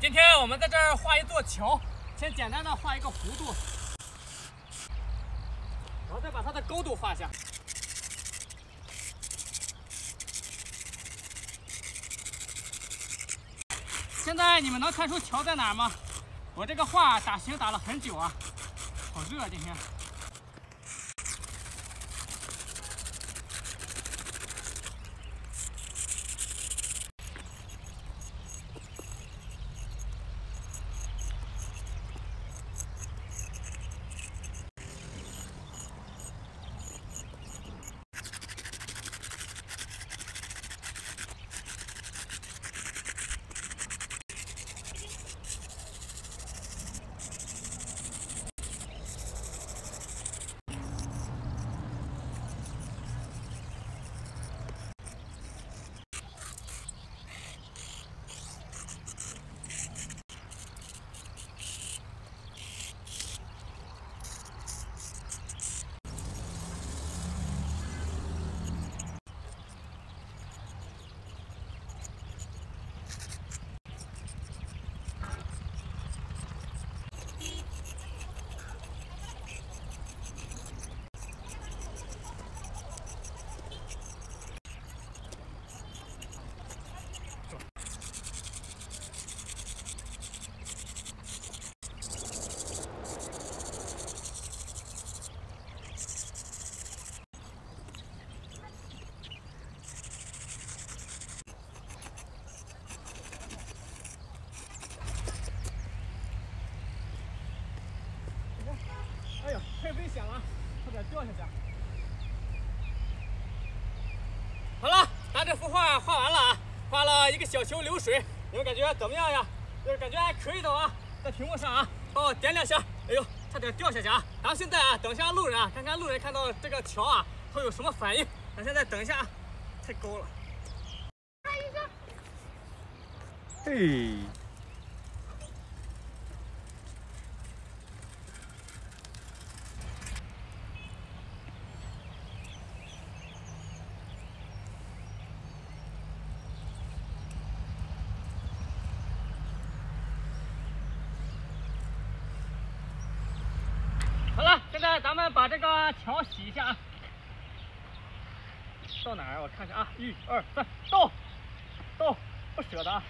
今天我们在这儿画一座桥，先简单的画一个弧度，然后再把它的高度画下。现在你们能看出桥在哪儿吗？我这个画打形打了很久啊，好热啊今天。 哎呦，太危险了，差点掉下去。好了，咱这幅画画完了啊，画了一个小球流水，你们感觉怎么样呀？就是感觉还可以的啊，在屏幕上啊，帮我点两下。哎呦，差点掉下去啊！咱们现在啊，等一下路人啊，看看路人看到这个桥啊，会有什么反应。咱现在等一下啊，太高了。嘿。 好了，现在咱们把这个桥洗一下啊。到哪儿？我看看啊，1、2、3，到，不舍得啊。